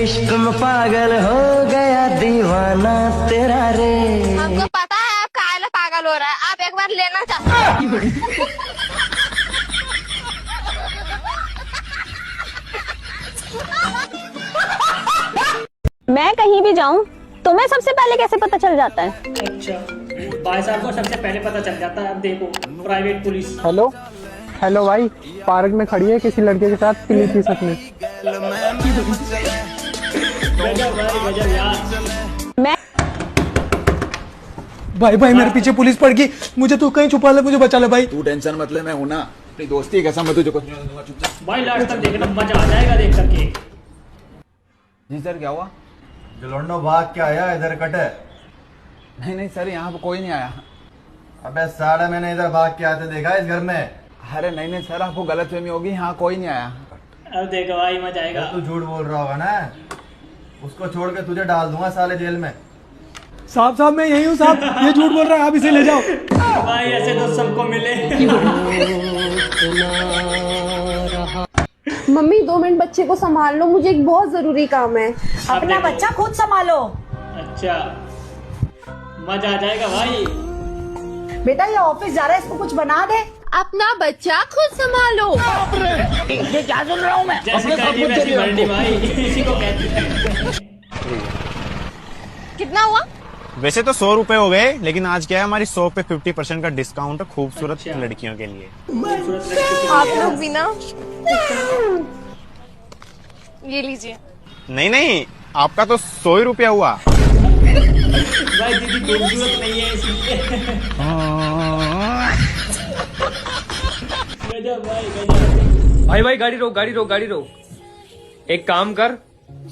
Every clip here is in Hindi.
इश्क में पागल हो गया दीवाना तेरा रे। हमको पता है आप काहे पागल हो रहा है, आप एक बार लेना चाहते हैं। मैं कहीं भी जाऊं तुम्हें सबसे पहले कैसे पता चल जाता है? अच्छा, भाई साहब को सबसे पहले पता चल जाता है। अब देखो प्राइवेट पुलिस। हेलो हेलो भाई, पार्क में खड़ी है किसी लड़के के साथ पीली टी शर्ट में। गजब भाई गजब यार। भाई भाई मेरे पीछे पुलिस पड़ गई, मुझे तू कहीं छुपा ले, मुझे बचा ले भाई। तू टेंशन मत ले, मैं हूं ना। अपनी दोस्ती कसम मैं तुझे कुछ नहीं दूंगा, चुपचाप। भाई लास्ट तक देखना, मजा आ जाएगा देख करके। जी सर, क्या हुआ? जलोंडो भाग के आया, इधर कटे। नहीं नहीं सर, यहाँ पे कोई नहीं आया। अबे साढ़े मैंने इधर भाग के आते देखा इस घर में। अरे नहीं नहीं सर, आपको गलतफहमी होगी, यहाँ कोई नहीं आया। अब देखो भाई मजा आएगा। तू झूठ बोल रहा होगा ना, उसको छोड़ के तुझे डाल दूंगा साले जेल में। साहब साहब मैं यही हूँ साहब, ये झूठ बोल रहा है, आप इसे ले जाओ। भाई ऐसे तो सबको मिले। मम्मी 2 मिनट बच्चे को संभाल लो, मुझे एक बहुत जरूरी काम है। अपना बच्चा खुद संभालो। अच्छा, मजा आ जाएगा भाई। बेटा ये ऑफिस जा रहा है, इसको कुछ बना दे। अपना बच्चा खुद संभालो। ये क्या सुन रहा हूँ मैं? जैसे करनी वैसी भरनी भाई, इसी को कहते हैं। कितना हुआ? वैसे तो 100 रुपए हो गए, लेकिन आज क्या है हमारी 100 पे 50% का डिस्काउंट है खूबसूरत लड़कियों के लिए। आप लोग भी ना, ये लीजिए। नहीं नहीं, आपका तो 100 ही रुपया हुआ। भाई दीदी खूबसूरत नहीं है इसलिए। गजब भाई गजब। भाई गाड़ी रोक गाड़ी रोक गाड़ी रोक। एक काम कर,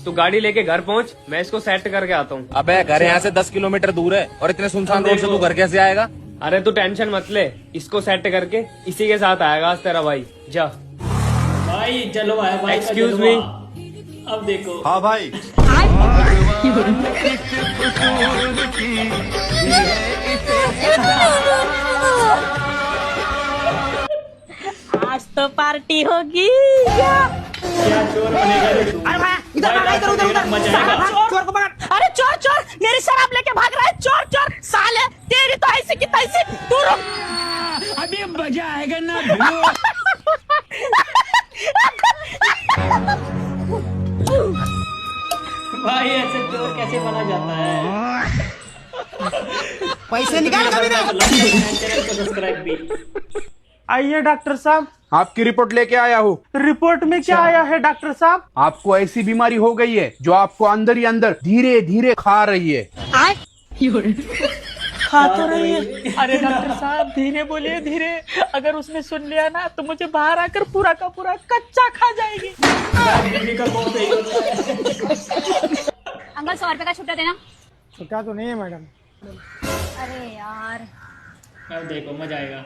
तू गाड़ी लेके घर पहुंच, मैं इसको सेट करके आता हूँ। अबे घर यहाँ से 10 किलोमीटर दूर है और इतने सुनसान रोड से तू घर कैसे आएगा? अरे तू टेंशन मत ले, इसको सेट करके इसी के साथ आएगा आज तेरा भाई। जा भाई चलो भाई भाई। Excuse me. अब देखो। हाँ भाई। आज तो पार्टी होगी। क्या चोर बनेगा रे तू? अरे भाई इधर भागा, इधर उधर उधर। मजा आएगा। चोर को पकड़। अरे चोर चोर, मेरी शराब लेके भाग रहा है। चोर चोर साले, तेरी तो ऐसी की तैसी। तू रुक, अभी मजा आएगा ना। भाई ऐसे चोर कैसे बना जाता है? पैसे निकाल कभी ना। चैनल को सब्सक्राइब भी। आइए डॉक्टर साहब। आपकी रिपोर्ट लेके आया हूँ। रिपोर्ट में क्या आया है डॉक्टर साहब? आपको ऐसी बीमारी हो गई है जो आपको अंदर ही अंदर धीरे धीरे खा रही है। खा तो रही है। अरे डॉक्टर साहब धीरे बोलिए, धीरे। अगर उसने सुन लिया ना तो मुझे बाहर आकर पूरा का पूरा कच्चा खा जाएगी। अंकल 100 रुपए का छुट्टा देना। छुट्टा तो नहीं है मैडम। अरे यार, अब देखो मजा आएगा।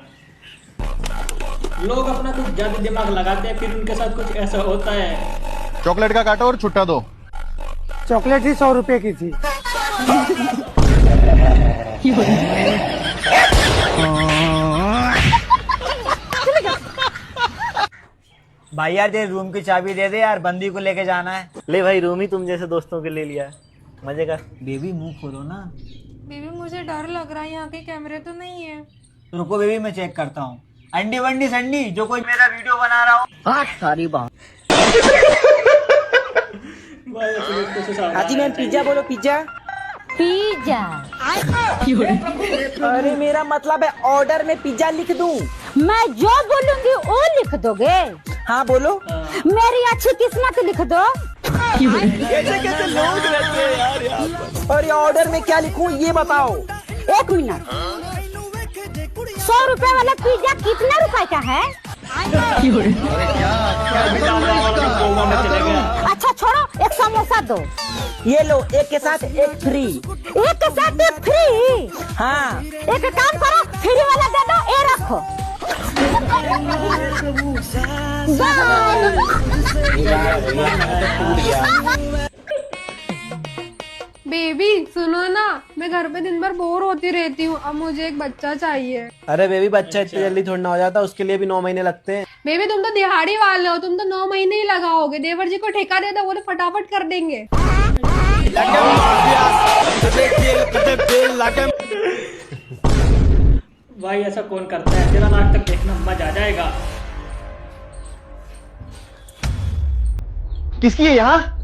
लोग अपना कुछ ज्यादा दिमाग लगाते हैं, फिर उनके साथ कुछ ऐसा होता है। चॉकलेट का काटो और छुट्टा दो। चॉकलेट ही 100 रुपए की थी। भाई यार तेरे रूम की चाबी दे दे यार, बंदी को लेके जाना है। ले भाई, रूम ही तुम जैसे दोस्तों के ले लिया, मजे कर। बेबी मुंह खोलो ना। बेबी मुझे डर लग रहा है, यहाँ के कैमरे तो नहीं है। रुको बेबी, मैं चेक करता हूँ। अंडी वंडी संडी, जो कोई मेरा वीडियो बना रहा हो। हाँ सारी बात। हाजी मैम पिज्जा बोलो, पिज्जा। पिज्जा। अरे मेरा मतलब है ऑर्डर में पिज्जा लिख दूं। मैं जो बोलूंगी वो लिख दोगे? हाँ बोलो। मेरी अच्छी किस्मत लिख दो। कैसे कैसे लोग रहते हैं यार। और ये ऑर्डर में क्या लिखूं ये बताओ। 1 मिनट, 100 रुपए वाला पिज्जा कितना रुपए का है? अच्छा छोड़ो, एक समोसा दो। ये लो, एक के साथ एक फ्री। एक के साथ एक फ्री? हाँ। एक काम करो, फ्री वाला दे दो, ये रखो। बेबी सुनो ना, मैं घर पे दिन भर बोर होती रहती हूँ, अब मुझे एक बच्चा चाहिए। अरे बेबी बच्चा इतनी जल्दी थोड़ा ना हो जाता, उसके लिए भी 9 महीने लगते हैं। बेबी तुम तो दिहाड़ी वाले हो, तुम तो 9 महीने ही लगाओगे। देवर जी को ठेका दे दो, वो तो फटाफट कर देंगे। भाई ऐसा कौन करता है, तेरा नाक तक देखना मजा आ जाएगा। किसकी है यहाँ?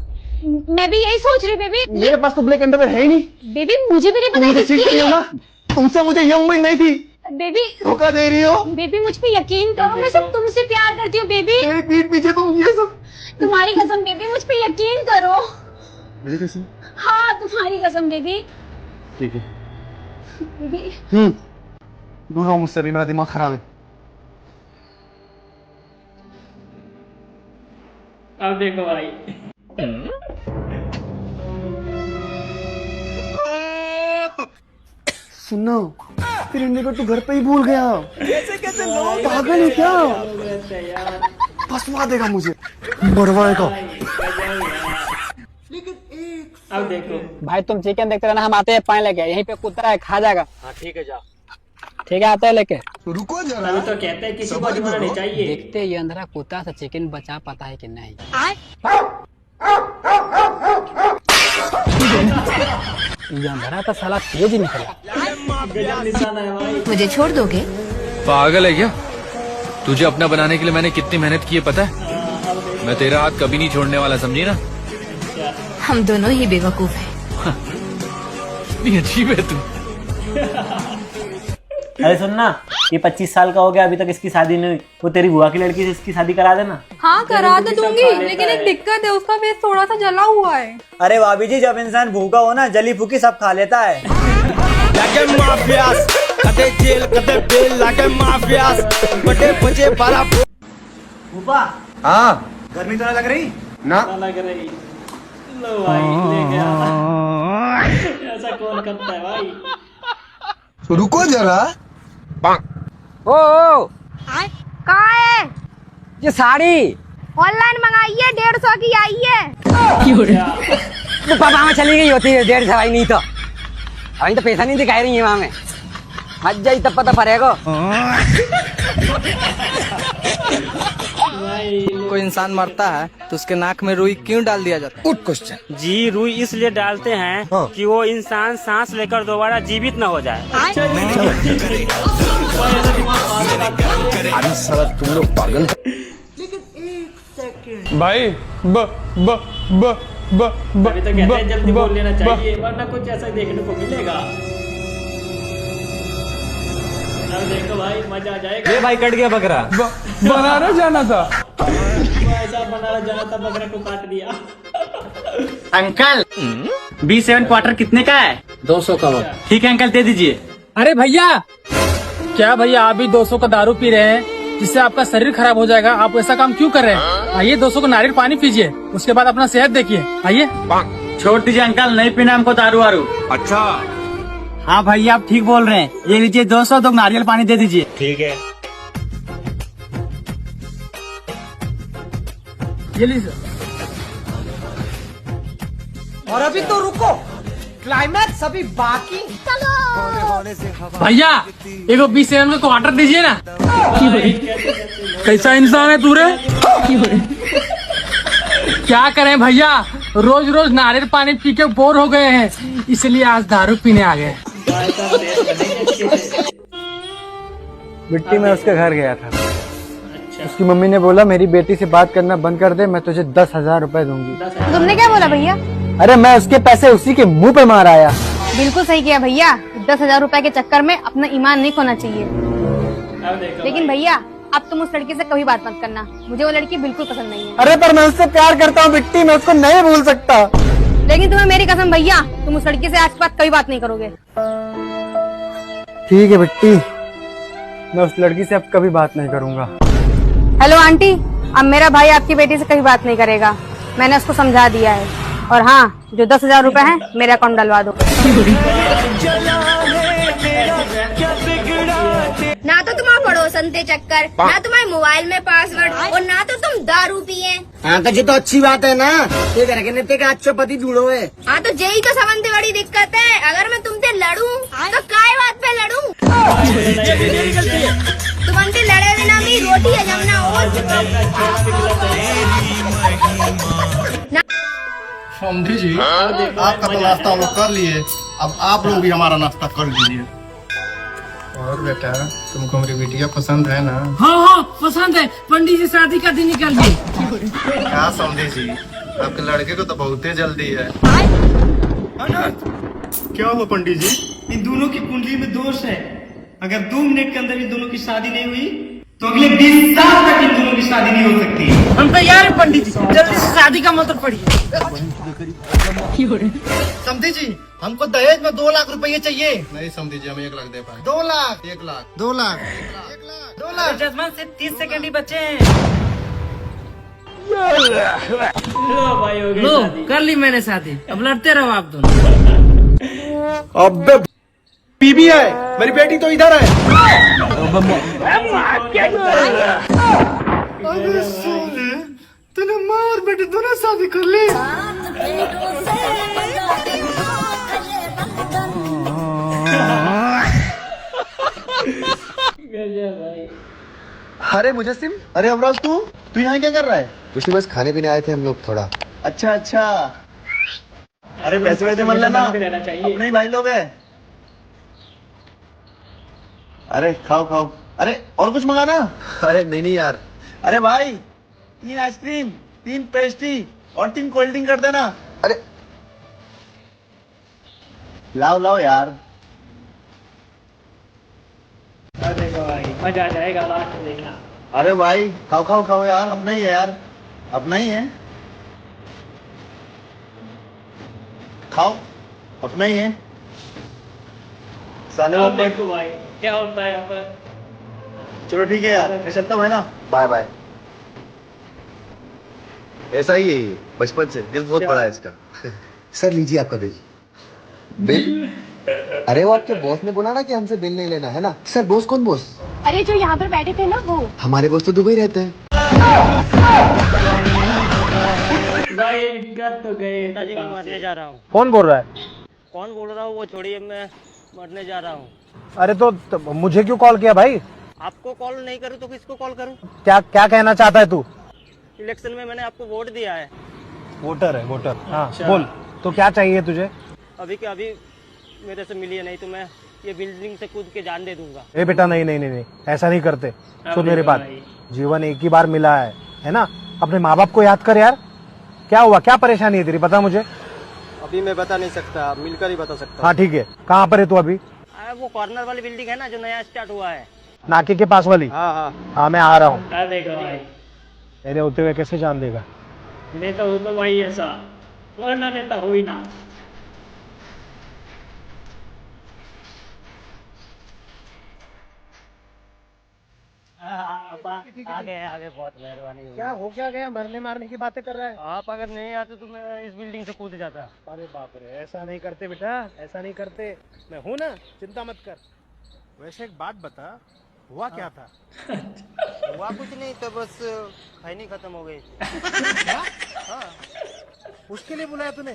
मैं भी यही सोच रही बेबी। मेरे पास तो ब्लैक अंडरवेयर है ही नहीं। बेबी मुझे भी नहीं पता मुझे किसकी सीख रही हो ना, तुमसे मुझे ये उम्मीद नहीं थी। बेबी धोखा दे रही हो। बेबी मुझ पे यकीन करो, मैं सब तुमसे प्यार करती हूँ बेबी। मेरे पीठ पीछे तुम ये सब। तुम्हारी कसम बेबी, मुझ पे यकीन करो। मेरी कसम? हाँ तुम्हारी कसम बेबी। ठीक है। बेबी दूर रहो मुझसे, भी मेरा दिमाग खराब है। अब देखो भाई, सुनो, तिरंगे को तू घर पे ही भूल गया। कैसे लोग पागल है क्या? फंसवा देगा मुझे, मरवाएगा। अब देखो भाई तुम चिकन देखते रहना, हम आते हैं पानी लेके, यहीं पे कुत्ता है खा जाएगा। हाँ ठीक है, जाओ। ठीक है आते हैं लेके। रुको जरा, तभी तो कहते हैं किसी को अजमाना नहीं चाहिए। देखते ये अंदर कुत्ता से चिकन बचा पाता है कि नहीं। ये अंदर तो साला तेज ही निकला। गजब निशाना है भाई। मुझे छोड़ दोगे? पागल है क्या? तुझे अपना बनाने के लिए मैंने कितनी मेहनत की है पता है? मैं तेरा हाथ कभी नहीं छोड़ने वाला, समझी ना? हम दोनों ही बेवकूफ हैं। इतनी अजीब है तू। अरे सुनना, ये 25 साल का हो गया, अभी तक इसकी शादी नहीं हुई। वो तेरी बुआ की लड़की से इसकी शादी करा देना। हाँ करा तो दूंगी, लेकिन एक दिक्कत है, उसका फेस थोड़ा सा जला हुआ है। अरे भाभी जी, जब इंसान भूखा हो ना, जली फूकी सब खा लेता है। फूफा, हाँ गर्मी तो ना लग रही? ना। लग रही। लो भाई ले गया। ऐसा कौन करता है भाई? रुको जरा, ओ कहाँ है? ये साड़ी ऑनलाइन मंगाइए, 150 की आई है। तो पापा में चली गई होती है 150 आई नहीं तो अभी तो पैसा नहीं दिखाई रही है वहाँ में। मत जाई तब पता पड़ेगा। कोई इंसान मरता है तो उसके नाक में रुई क्यों डाल दिया जाता है? Good question. जी रुई इसलिए डालते हैं कि वो इंसान सांस लेकर दोबारा जीवित न हो जाए। अरे साला तुम लोग पागल। भाई अभी तो कहते हैं जल्दी बोल लेना चाहिए, वरना कुछ ऐसा देखने को मिलेगा। अब देखो भाई मजा आ जाएगा। ये भाई कट गया बकरा। बनारस जाना था। ऐसा बनारस जाना था, बकरा को काट दिया। अंकल B7 क्वार्टर कितने का है? 200 का। ठीक है अंकल दे दीजिए। अरे भैया, क्या भैया आप भी 200 का दारू पी रहे हैं जिससे आपका शरीर खराब हो जाएगा? आप ऐसा काम क्यों कर रहे हैं? आइए 200 का नारियल पानी पीजिए, उसके बाद अपना सेहत देखिए। आइए। छोड़ दीजिए अंकल, नहीं पीना हमको दारू वारू। अच्छा हाँ भैया आप ठीक बोल रहे हैं। ये लीजिए 200, तो नारियल पानी दे दीजिए। ठीक है। ये लीजिए। और अभी तो रुको, क्लाइमैक्स अभी बाकी। भैया एगो B7 का क्वार्टर दीजिए ना। कैसा इंसान है तू रे? क्या करें भैया, रोज रोज नारियल पानी पी के बोर हो गए हैं, इसलिए आज दारू पीने आ गए। मिट्टी में उसके घर गया था। उसकी मम्मी ने बोला मेरी बेटी से बात करना बंद कर दे, मैं तुझे 10,000 रुपए दूंगी। तुमने क्या बोला भैया? अरे मैं उसके पैसे उसी के मुंह पे मार आया। बिल्कुल सही किया भैया, 10,000 रुपए के चक्कर में अपना ईमान नहीं खोना चाहिए। अब देखो लेकिन भैया अब तुम उस लड़की से कभी बात मत करना, मुझे वो लड़की बिल्कुल पसंद नहीं है। अरे पर मैं उससे प्यार करता हूँ बिट्टी, मैं उसको नहीं भूल सकता। लेकिन तुम्हें मेरी कसम भैया, तुम उस लड़की से आज के बाद कभी बात नहीं करोगे। ठीक है बिट्टी, मैं उस लड़की से अब कभी बात नहीं करूंगा। हेलो आंटी, अब मेरा भाई आपकी बेटी से कभी बात नहीं करेगा, मैंने उसको समझा दिया है। और हाँ, जो 10,000 रुपए हैं मेरे अकाउंट डलवा दो। ना तो तुम्हारा पड़ोस संते चक्कर, ना तुम्हारे मोबाइल में पासवर्ड और ना तो तुम दारू पिए। हाँ तो ये तो अच्छी बात है ना, ये करके नेते का अच्छा पति ढूंढो है। हाँ तो यही तो सबसे बड़ी दिक्कत है, अगर मैं तुमसे लड़ूं तो काय बात पे लड़ूं? तुमसे लड़े बिना भी रोटी हजम ना हो। समझी जी, आपका तो नाश्ता हम लोग कर लिए, अब आप लोग भी हमारा नाश्ता कर लीजिए। और बेटा, तुमको मेरी बिटिया पसंद है ना? हाँ पसंद है, पंडित जी शादी का दिन निकल गई। क्या समझी जी, आपके लड़के को तो बहुत ही जल्दी है। क्या हुआ पंडित जी? इन दोनों की कुंडली में दोष है, अगर 2 मिनट के अंदर इन दोनों की शादी नहीं हुई तो अगले 20 साल तक इन दोनों की शादी नहीं हो सकती। हम तैयार हैं पंडित जी, जल्दी से शादी का मंत्र पढ़िए। समझी जी, हमको दहेज में 2 लाख रुपए चाहिए। नहीं समझी जी, हम 1 लाख दे पाए। 2 लाख, 1 लाख, 2 लाख, 2 लाख। जजमान से 30 सेकंड ही बचे हैं। लो भाई हो गई लो शादी। कर ली मैंने शादी, अब लड़ते रहो आप दोनों। अबे बीबी है, मेरी बेटी तो इधर है। अबे साले, तूने माँ और बेटी दोनों शादी कर ली। अरे मुजस्सिम, अरे अमराज तू यहाँ क्या कर रहा है? कुछ नहीं, बस खाने पीने आए थे हम लोग थोड़ा। अच्छा अच्छा, अरे पैसे वैसे मन लेना, रहना चाहिए। अपने ही भाई लोग हैं। अरे खाओ खाओ, अरे और कुछ मंगाना? अरे नहीं यार। अरे भाई 3 आइसक्रीम, 3 पेस्ट्री और 3 कोल्ड ड्रिंक कर देना। अरे लाओ लाओ यार। देखो भाई, मजा आ जाएगा लास्ट में देखना। अरे भाई खाओ खाओ खाओ यार, अपना ही है यार, अपना ही है। खाओ, अपना ही है। साले अब देखो भाई क्या होता है यहाँ पर। चलो ठीक है यार, मैं चलता हूँ, है ना? Bye bye. ऐसा ही है ये, बचपन से दिल बहुत बड़ा है इसका। सर लीजिए आपका बिल। बिल? अरे वो आपके बॉस ने बोला ना कि हमसे बिल नहीं लेना, है ना? सर बॉस कौन बॉस? अरे जो यहाँ पर बैठे थे ना वो। हमारे बॉस तो दुबई रहते हैं। भाई दिक्कत तो गई। मैं मरने जा रहा हूँ। कौन बोल रहा है? कौन बोल रहा हूँ वो छोड़िए, मैं मरने जा रहा हूँ। अरे तो मुझे क्यों कॉल किया भाई? आपको कॉल नहीं करूँ तो किसको कॉल करूँ? क्या क्या कहना चाहता है तू? इलेक्शन में मैंने आपको वोट दिया है। वोटर है, वोटर। हाँ बोल, तो क्या चाहिए तुझे? अभी के अभी मेरे से मिलिए, नहीं तो मैं ये बिल्डिंग से कूद के जान दे दूंगा। ए बेटा, नहीं नहीं नहीं नहीं, ऐसा नहीं करते। सुन मेरी बात, जीवन एक ही बार मिला है ना? अपने माँ बाप को याद कर यार। क्या हुआ, क्या परेशानी है तेरी, बता मुझे। अभी मैं बता नहीं सकता, मिलकर ही बता सकता। हाँ ठीक है, कहाँ पर है तू अभी? वो कॉर्नर वाली बिल्डिंग है ना जो नया स्टार्ट हुआ है, नाके के पास वाली? हाँ हाँ हाँ मैं आ रहा हूँ। देखो भाई, मेरे होते हुए कैसे जान देगा? नेता हो तो भाई ऐसा, वरना नेता हो ही ना। आगे बहुत मेहरबानी होगी। क्या हो क्या गया, मरने मारने की बातें कर रहा है? आप अगर नहीं आते तो मैं इस बिल्डिंग से कूद जाता। अरे बाप रे, ऐसा नहीं करते बेटा, ऐसा नहीं करते। मैं हूँ ना, चिंता मत कर। वैसे एक बात बता, हुआ क्या था? हुआ कुछ नहीं, तो बस खैनी खत्म हो गई। हाँ, उसके लिए बुलाया तूने?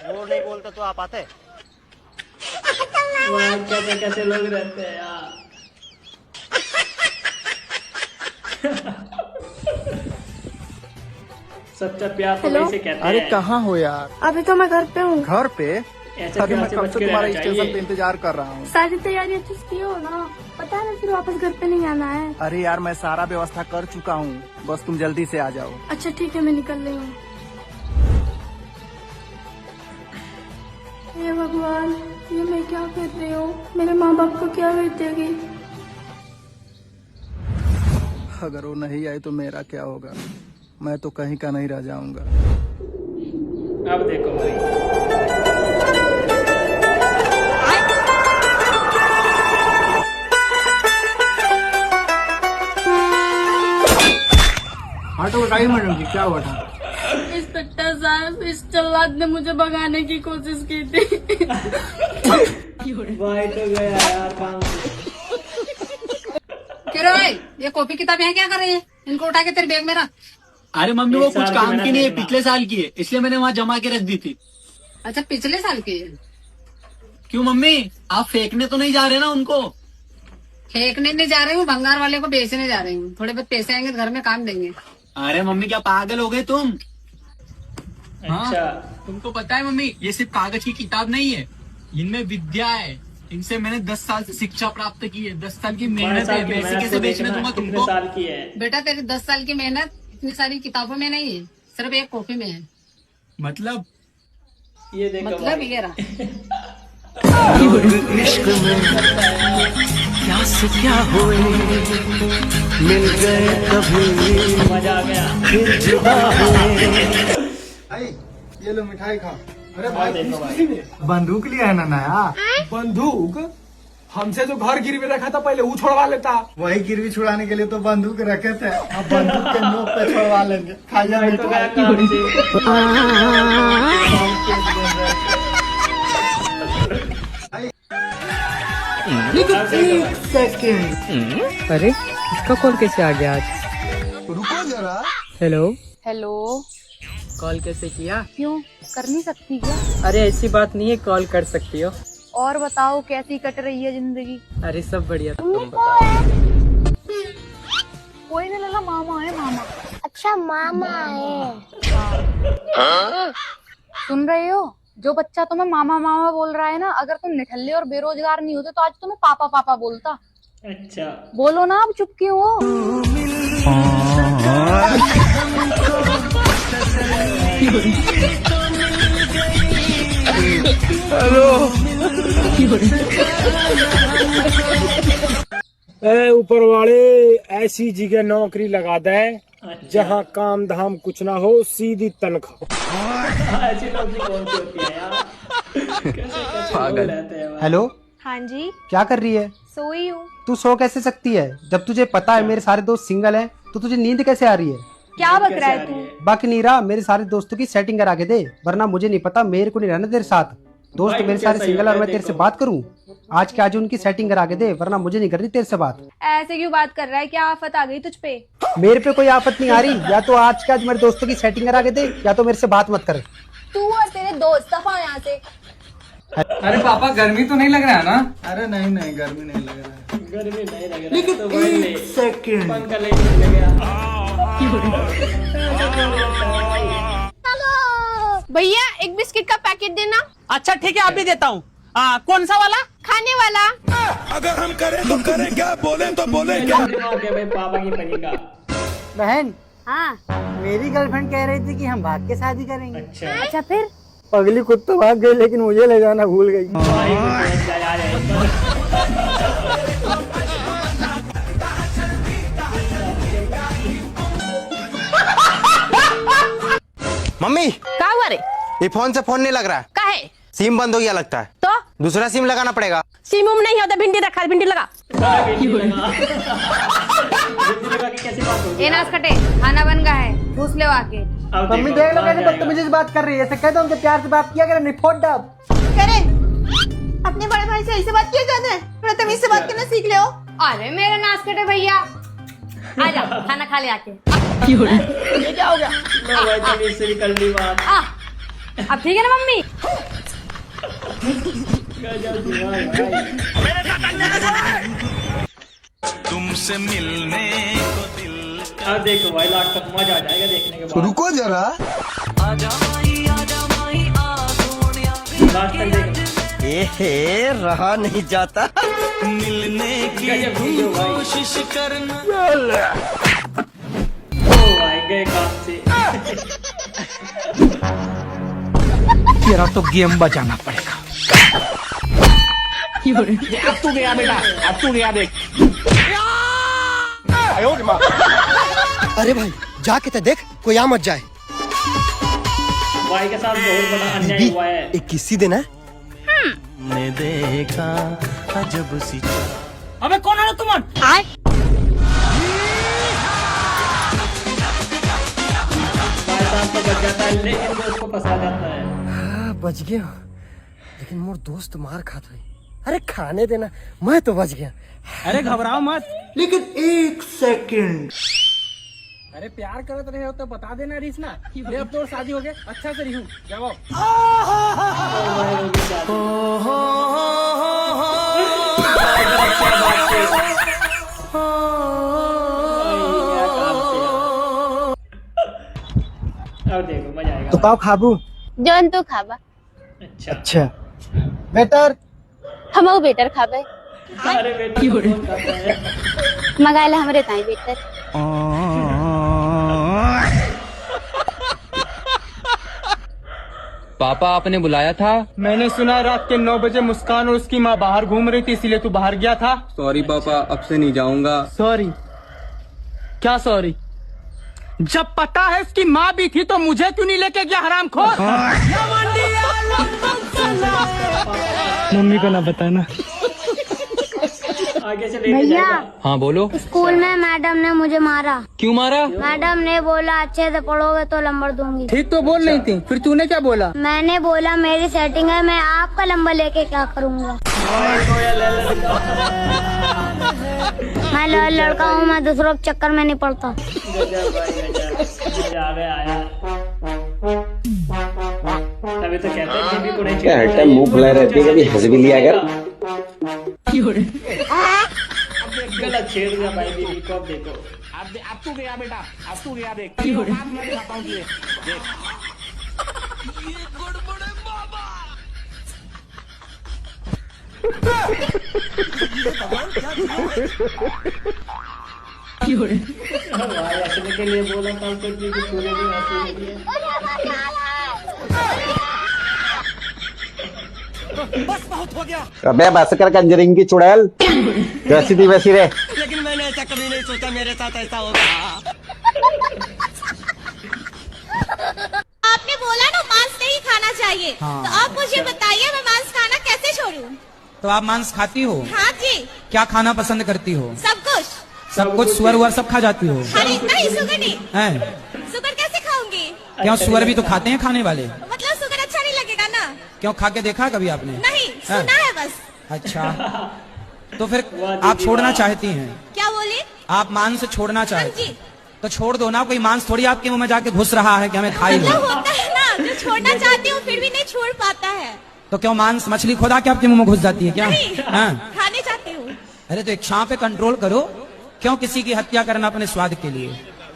वो नहीं बोलता तो आप आते? कैसे कैसे लोग रहते हैं यार। सच्चा प्यार तो हेलो? कैसे कहते हैं। अरे कहाँ हो यार? अभी तो मैं घर पे हूँ। घर पे? ऐसे अरे प्यार मैं से कब बच से के तुम्हारे रहना स्टेशन चाहिए। पे इंतजार कर रहा हूँ। सारी तैयारी अच्छे से की हो ना, पता है ना, फिर वापस घर पे नहीं आना है। अरे यार मैं सारा व्यवस्था कर चुका हूँ, बस तुम जल्दी से आ जाओ। अच्छा ठीक है, मैं निकल रही हूँ। हे भगवान, ये मैं क्या कर रही हूँ? मेरे माँ बाप को क्या बीतेगी? अगर वो नहीं आई तो मेरा क्या होगा? मैं तो कहीं का नहीं रह जाऊंगा। अब देखो भाई, ऑटो उठाइए मैडम जी, क्या हुआ था? इंस्पेक्टर साहब, इस जल्लाद ने मुझे भगाने की कोशिश की थी। भाई तो गया यार काम से। क्यों रे भाई, ये कॉपी किताब यहाँ क्या कर रही है? इनको उठा के तेरे बैग में रख। अरे मम्मी वो कुछ काम की नहीं है, पिछले साल की है, इसलिए मैंने वहाँ जमा के रख दी थी। अच्छा पिछले साल की है। क्यों मम्मी, आप फेंकने तो नहीं जा रहे ना उनको? फेंकने नहीं जा रही हूँ, भंगार वाले को बेचने जा रही हूँ। थोड़े बहुत पैसे आएंगे तो घर में काम देंगे। अरे मम्मी क्या पागल हो गए तुम? अच्छा तुमको पता है मम्मी, ये सिर्फ कागज की किताब नहीं है, इनमें विद्या है। इनसे मैंने 10 साल से शिक्षा प्राप्त की है, 10 साल की मेहनत है। मैं ऐसे कैसे बेचने दूंगा तुमको? साल की है बेटा तेरी 10 साल की मेहनत इतनी सारी किताबों में नहीं है, सिर्फ एक कॉपी में है। मतलब ये देखो मतलब ये रहा। इश्क में क्या से क्या हुए, मिल गए कभी मजा आ गया। फिर जुदा हुए। ये लो मिठाई खा। अरे भाई बंदूक लिया है ना नया? बंदूक? हमसे जो घर गिरवी रखा था पहले वो छोड़वा लेता। वही गिरवी छुड़ाने के लिए तो बंदूक रखे थे, अब बंदूक के नोक पे छोड़वा लेंगे। खा जा अरे इसका कॉल कैसे आ गया आज? रुको जरा। हेलो हेलो, कॉल कैसे किया? क्यों कर नहीं सकती क्या? अरे ऐसी बात नहीं है, कॉल कर सकती हो। और बताओ कैसी कट रही है जिंदगी? अरे सब बढ़िया, तुम बताओ। कोई नहीं लगा, मामा है मामा। अच्छा मामा है। सुन रहे हो? जो बच्चा तुम्हें मामा मामा बोल रहा है ना, अगर तुम निठल्ले और बेरोजगार नहीं होते तो आज तुम्हें पापा पापा बोलता। अच्छा बोलो ना, अब चुप क्यों हो? ऊपर वाले ऐसी जगह नौकरी लगा दे जहाँ काम धाम कुछ ना हो, सीधी तनख्वाह। ऐसी नौकरी कौन सी होती है यार? पागल रहते हैं। हेलो, हाँ जी, क्या कर रही है? सोई हूँ। तू सो कैसे सकती है जब तुझे पता है मेरे सारे दोस्त सिंगल हैं, तो तुझे नींद कैसे आ रही है? क्या बक रहा है तू? बाकी नहीं रहा, मेरे सारे दोस्तों की सेटिंग करा के दे, वरना मुझे नहीं पता, मेरे को नहीं रहना तेरे साथ। दोस्त मेरे सारे सिंगल और मैं तेरे से बात करूं? आज के आज उनकी सेटिंग करा के दे, वरना मुझे नहीं करनी तेरे से बात। ऐसे क्यों बात कर रहा है? क्या आफत आ गई तुझ पे? मेरे पे कोई आफत नहीं आ रही, या तो आज के आज मेरे दोस्तों की सेटिंग करा के दे, या तो मेरे से बात मत कर। तू और तेरे दोस्त दफा यहाँ से। अरे पापा गर्मी तो नहीं लग रहा है ना? अरे नहीं नहीं, गर्मी नहीं लग रहा है। गर्मी नहीं लग रहा है तो एक सेकंड। पंखा लेके चले गया। भैया एक बिस्किट का पैकेट देना। अच्छा ठीक है, आप भी देता हूँ। कौन सा वाला? खाने वाला। अगर हम करें तो करें क्या, बोले तो बोले क्या? ओके भाई, पापा की पनी का। बहन, हाँ मेरी गर्लफ्रेंड कह रही थी कि हम भाग के शादी करेंगे। अच्छा फिर? पगली खुद तो भाग गई, लेकिन मुझे ले जाना भूल गई। मम्मी, क्या हुआ रे? ये फोन से फोन नहीं लग रहा है। का है? सिम बंद हो गया लगता है। तो दूसरा सिम लगाना पड़ेगा। सिम उम नहीं होता, भिंडी रखा, भिंडी लगा। कैसी बात हो? ए नास कटे, खाना बन गया है, घूस ले आके। मम्मी देख लो कैसे बदतमीजी से बात कर रही है, ऐसे कहते उनके प्यार से बात किया करे, नहीं फोड़ डब। करे अपने बड़े भाई से ऐसे बात किया जाता है? थोड़ा तमीज से बात करना सीख ले। अरे मेरे नास कटे भैया, आजा खाना खा ले आके। ये क्या हो गया? भाई तमीज से निकल ली बात। अब ठीक है ना मम्मी? तुमसे मिलने को दिल। देखो भाई, लास्ट तक मजा आ जाएगा देखने के बाद। रुको जरा। लास्ट तक देखना। रहा नहीं जाता। मिलने की कोशिश करना। ओ भाई गए काम से। तेरा तो गेम बजाना पड़ेगा। अब तू गया बेटा, अब तू गया देख। अरे भाई जाके तो देख, कोई आ मत जाए। भाई के साथ बहुत बड़ा अन्याय हुआ है। एक किस्सी देना है। ने देखा अजब सी। अबे कौन है तुम? आए भाई साहब तो बच जाता है, लेकिन दोस्त को फंसा जाता है। बच गया, लेकिन मोर दोस्त मार खात है। अरे खाने देना, मैं तो बच गया। अरे घबराओ मत। लेकिन 1 सेकंड। अरे प्यार करत रहे हो तो बता देना रिस ना। ले अब तो शादी हो गया, अच्छा से रहूं। जाओ। अब देखो मजा आएगा। तो का खाबू? जौन तो खाबा। अच्छा बेटर हम बेटर खाबे। अरे बेटा कौन खाता है? मंगाला हमरे ताई बेटर। पापा आपने बुलाया था? मैंने सुना रात के 9 बजे मुस्कान और उसकी माँ बाहर घूम रही थी, इसीलिए तू बाहर गया था। सॉरी पापा, अब से नहीं जाऊंगा। सॉरी? क्या सॉरी? जब पता है उसकी माँ भी थी तो मुझे क्यों नहीं लेके गया हरामखोर? मम्मी को ना बताना। आगे से लेके भैया जाएगा। हाँ बोलो। स्कूल में मैडम ने मुझे मारा। क्यों मारा? मैडम ने बोला अच्छे से पढ़ोगे तो नंबर दूंगी। ठीक तो बोल रही थी, फिर तूने क्या बोला? मैंने बोला मेरी सेटिंग है, मैं आपका नंबर लेके क्या करूँगा। मैं लड़का हूँ, मैं दूसरों के चक्कर में नहीं पड़ता। अभी तो कहते हैं बेबी को नहीं हर टाइम मुंह खुला रहती है, कभी हंस भी लिया कर। गलत छेड़ दिया भाई बेबी को। अब देखो अब तू गया बेटा, अब तू गया देख। भाई हंसने के लिए बोला था तो पूरे दिन हंसी के लिए। बस बहुत हो गया। अबे बस कर कंजरिंग की चुड़ैल, जैसी थी वैसी रहे। लेकिन मैंने ऐसा कभी नहीं सोचा मेरे साथ ऐसा होगा। आपने बोला ना मांस नहीं खाना चाहिए, हाँ। तो आप मुझे बताइए मैं मांस खाना कैसे छोड़ूं? तो आप मांस खाती हो? हाँ जी। क्या खाना पसंद करती हो? सब कुछ। सब कुछ? सुअर वुअर सब खा जाती हो? अरे नहीं, सुगर नहीं। हैं? सुगर कैसे खाऊंगी? क्यों, सुअर भी तो खाते हैं खाने वाले। मतलब सुगर अच्छा नहीं लगेगा ना? क्यों, खा के देखा कभी आपने? नहीं, सुना है बस। अच्छा, तो फिर आप छोड़ना चाहती हैं? क्या बोले? आप मांस छोड़ना चाहती जी। हैं? तो छोड़ दो ना, कोई मांस थोड़ी आपके मुंह में जाके घुस रहा है कि हमें खाई लो। मतलब होता है ना, जो छोड़ना चाहती हूँ फिर भी नहीं छोड़ पाता है। तो क्यों, मांस मछली खुदा के आपके मुंह में घुस जाती है क्या? नहीं, हाँ? खाने चाहती हूँ। अरे तो इच्छाओं पे कंट्रोल करो। क्यों किसी की हत्या करना अपने स्वाद के लिए?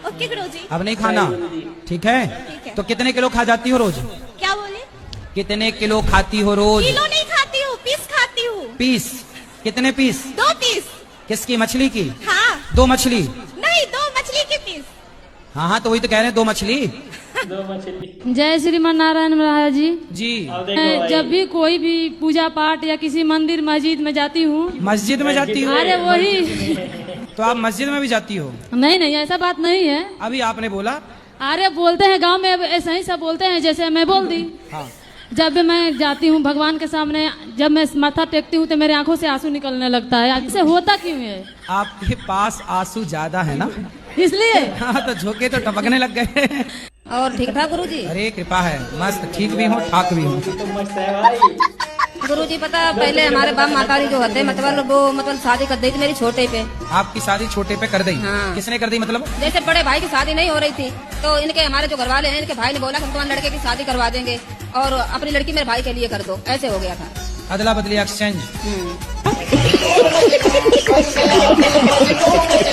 ओके गुरुजी। अब नहीं खाना, ठीक है? तो कितने किलो खा जाती हो रोज? क्या बोले? कितने किलो खाती हो रोज? किलो नहीं खाती हूँ, पीस खाती हूँ। पीस? कितने पीस? 2 पीस। किसकी, मछली की? हाँ। 2 मछली? नहीं, 2 मछली के पीस। हाँ हाँ, तो वही तो कह रहे हैं, 2 मछली। जय श्रीमान नारायण महाराज जी। जी। मैं जब भी कोई भी पूजा पाठ या किसी मंदिर मस्जिद में जाती हूँ। मस्जिद में जाती हो? अरे वही। तो आप मस्जिद में भी जाती हो? नहीं नहीं, ऐसा बात नहीं है। अभी आपने बोला। अरे बोलते हैं गांव में ऐसा ही सब बोलते हैं, जैसे मैं बोल दी। हाँ। जब भी मैं जाती हूँ भगवान के सामने, जब मैं माथा टेकती हूँ तो मेरे आंखों से आंसू निकलने लगता है। इससे होता क्यों है? आपके पास आंसू ज्यादा है ना, इसलिए। हाँ, तो झोंके तो टपकने लग गए। और ठीक ठाक गुरुजी? अरे कृपा है, मस्त, ठीक भी हूँ ठाक भी हूँ। गुरुजी पता, पहले हमारे बाप माताजी जो होते मतलब वो शादी कर दी थी मेरी छोटे पे। आपकी शादी छोटे पे कर दी? हाँ। किसने कर दी मतलब? जैसे बड़े भाई की शादी नहीं हो रही थी तो इनके हमारे जो घरवाले हैं, इनके भाई ने बोला कि हम तुम्हारे लड़के की शादी करवा देंगे और अपनी लड़की मेरे भाई के लिए कर दो। ऐसे हो गया था, अदला बदली, एक्सचेंज।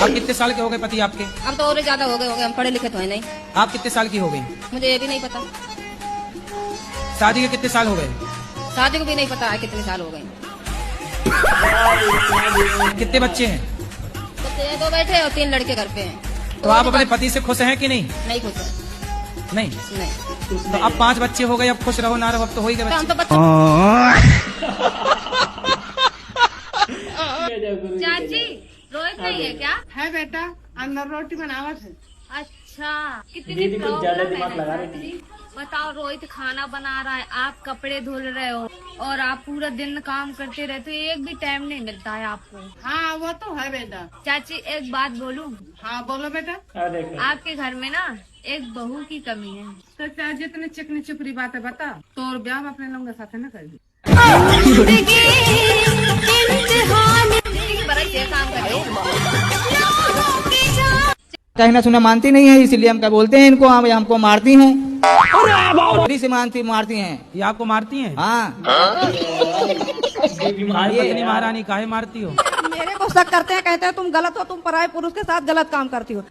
आप कितने साल के हो गए पति आपके? अब तो और ज्यादा हो गए, हम पढ़े लिखे तो है नहीं। आप कितने साल की हो गई? मुझे ये भी नहीं पता। शादी के कितने साल हो गए? शादी को भी नहीं पता है कितने साल हो गए। कितने बच्चे हैं? बच्चे 2 बैठे और 3 लड़के घर पे हैं। तो आप अपने पति से खुश हैं कि नहीं? नहीं खुश है। नहीं? नहीं। तो अब 5 बच्चे हो गए, अब खुश रहो ना रहो, अब तो हो ही गए हम तो बच्चे। चाची रोहित नहीं है क्या? है बेटा, अंदर रोटी बनावत है। अच्छा, कितनी दीदी कुछ ज्यादा दिमाग लगा रही थी। बताओ, रोहित खाना बना रहा है, आप कपड़े धुल रहे हो और आप पूरा दिन काम करते रहते हो, एक भी टाइम नहीं मिलता है आपको। हाँ वो तो है बेटा। चाची एक बात बोलूं? हाँ बोलो बेटा। आपके घर में ना एक बहू की कमी है। तो चाहे जितने चिकनी चुपड़ी बातें बता, तो और ब्याह अपने लोगों के साथ न कर दी। कहना सुना मानती नहीं है, इसलिए हम क्या बोलते हैं इनको, हम हमको मारती हैं। बड़ी से मारती हैं। ये आपको मारती हैं? हाँ। पत्नी महारानी काहे मारती हो? मेरे को शक करते हैं, कहते हैं तुम गलत हो, तुम पराये पुरुष के साथ गलत काम करती हो।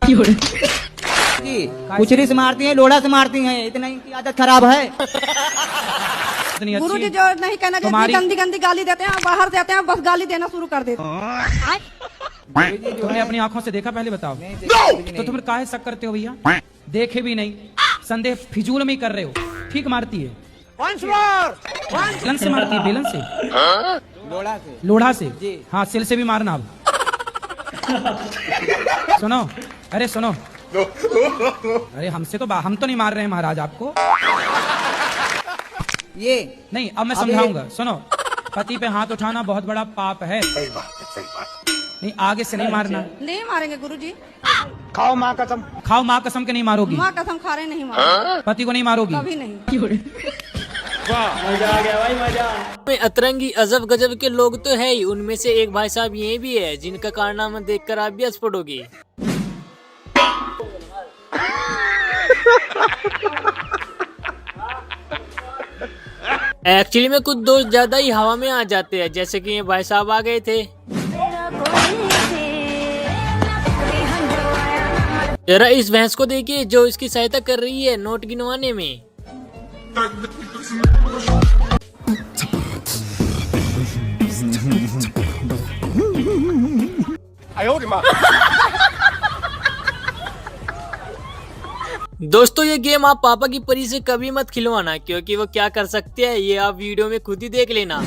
कुचरी से मारती हैं, लोढ़ा से मारती हैं, इतना इनकी आदत खराब है। गुरु जी जो नहीं कहना चाहिए, गंदी गंदी गाली देते हैं, बाहर से आते हैं बस गाली देना शुरू कर देते हैं। तुमने अपनी आंखों से देखा? पहले बताओ। तो तुम काहे शक करते हो भैया? देखे भी नहीं, संदेह फिजूल में ही कर रहे हो। ठीक मारती है, बेलन से मारती है, बेलन से, लोढ़ा से। हाँ, सिल से भी मारना। अब सुनो, अरे सुनो, अरे हमसे तो हम तो नहीं मार रहे हैं महाराज आपको। ये नहीं, अब मैं समझाऊंगा। सुनो, पति पे हाथ उठाना बहुत बड़ा पाप है। नहीं, आगे से नहीं मारना। नहीं मारेंगे गुरु जी। खाओ माँ कसम। खाओ माँ कसम के नहीं मारोगी? माँ कसम खा रहे नहीं मारोगी। पति को नहीं मारोगी? कभी नहीं। मजा आ गया भाई, मजा। में अतरंगी अजब गजब के लोग तो है ही, उनमें से एक भाई साहब ये भी है जिनका कारनामा देखकर आप भी हंस पड़ोगे। एक्चुअली में कुछ दोस्त ज्यादा ही हवा में आ जाते हैं, जैसे कि ये भाई साहब आ गए थे। जरा इस भैंस को देखिए जो इसकी सहायता कर रही है नोट गिनवाने में। दोस्तों, ये गेम आप पापा की परी से कभी मत खिलवाना, क्योंकि वो क्या कर सकते हैं ये आप वीडियो में खुद ही देख लेना।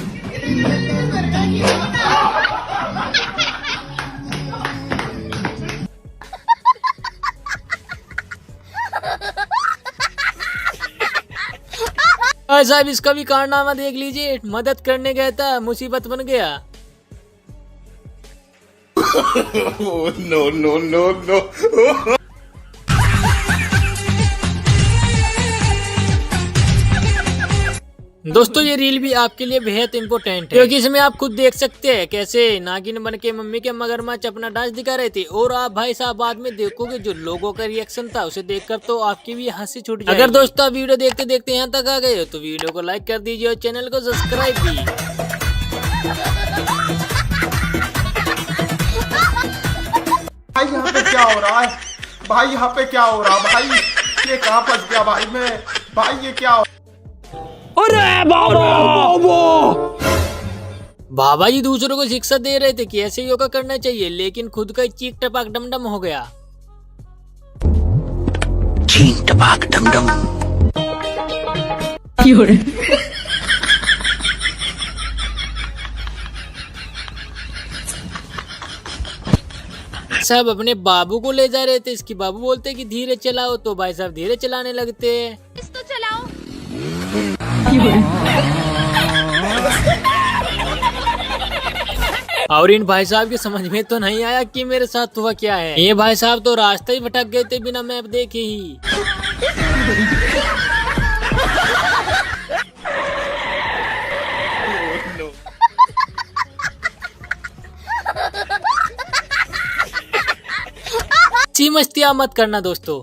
भाई साहब, इसका भी कारनामा देख लीजिए, मदद करने गया था, मुसीबत बन गया। No no no no. दोस्तों, ये रील भी आपके लिए बेहद इम्पोर्टेंट है, क्योंकि इसमें आप खुद देख सकते हैं कैसे नागिन बन के मम्मी के मगरमच्छ अपना डांस दिखा रहे थे। और आप भाई साहब बाद में देखोगे जो लोगों का रिएक्शन था, उसे देखकर तो आपकी भी हंसी छूट जाएगी। अगर दोस्तों आप वीडियो देखते देखते यहाँ तक आ गए हो तो वीडियो को लाइक कर दीजिए और चैनल को सब्सक्राइब भी। भाई यहाँ पे क्या हो रहा है? भाई यहाँ पे क्या हो रहा है? भाई ये कहाँ फंस गया भाई मैं? भाई ये क्या हो? अरे बाबा! बाबा जी दूसरों को शिक्षा दे रहे थे कि ऐसे योगा करना चाहिए, लेकिन खुद का चीक टपाक डमडम हो गया। चीक टपाक डमडम। साहब अपने बाबू को ले जा रहे थे, इसकी बाबू बोलते कि धीरे चलाओ, तो भाई साहब धीरे चलाने लगते हैं। तो चलाओ। और इन भाई साहब की समझ में तो नहीं आया कि मेरे साथ हुआ क्या है। ये भाई साहब तो रास्ते ही भटक गए थे बिना मैप देखे ही। सी मस्तियाँ मत करना दोस्तों।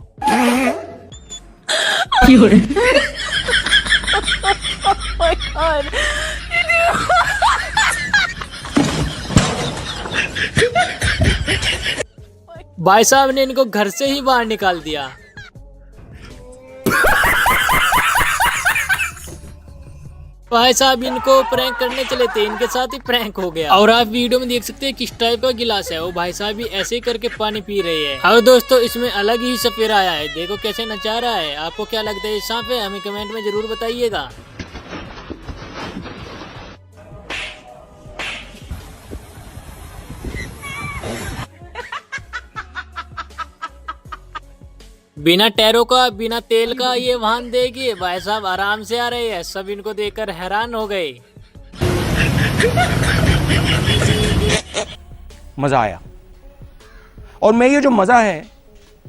भाई साहब ने इनको घर से ही बाहर निकाल दिया। भाई साहब इनको प्रैंक करने चले थे, इनके साथ ही प्रैंक हो गया। और आप वीडियो में देख सकते हैं किस टाइप का गिलास है, वो भाई साहब भी ऐसे ही करके पानी पी रहे हैं। और दोस्तों इसमें अलग ही सपेरा आया है, देखो कैसे नचा रहा है। आपको क्या लगता है ये सांप है? हमें कमेंट में जरूर बताइएगा। बिना टैरों का, बिना तेल का ये वाहन देखिए, भाई साहब आराम से आ रहे हैं। सब इनको देखकर हैरान हो गए। मजा आया, और मैं ये जो मजा है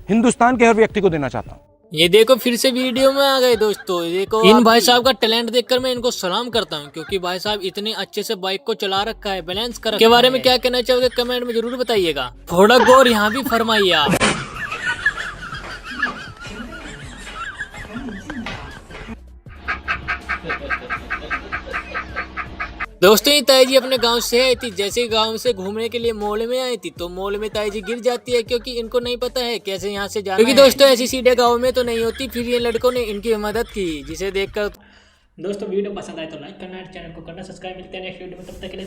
हिंदुस्तान के हर व्यक्ति को देना चाहता हूँ। ये देखो फिर से वीडियो में आ गए दोस्तों। ये देखो इन भाई साहब का टैलेंट देखकर मैं इनको सलाम करता हूँ, क्योंकि भाई साहब इतने अच्छे से बाइक को चला रखा है, बैलेंस कर रखा है। के बारे में क्या कहना चाहोगे कमेंट में जरूर बताइएगा। थोड़ा गौर यहाँ भी फरमाइए आप। दोस्तों ये ताई जी अपने गांव से आई थी। जैसे गांव से घूमने के लिए मॉल में आई थी तो मॉल में ताई जी गिर जाती है, क्योंकि इनको नहीं पता है कैसे यहाँ से जाना है। क्योंकि दोस्तों ऐसी सीढ़ियाँ गांव में तो नहीं होती। फिर ये लड़कों ने इनकी मदद की, जिसे देखकर दोस्तों वीडियो पसंद आए तो लाइक करना, चैनल को करना सब्सक्राइब। मिलते हैं नेक्स्ट वीडियो में, तब तक के लिए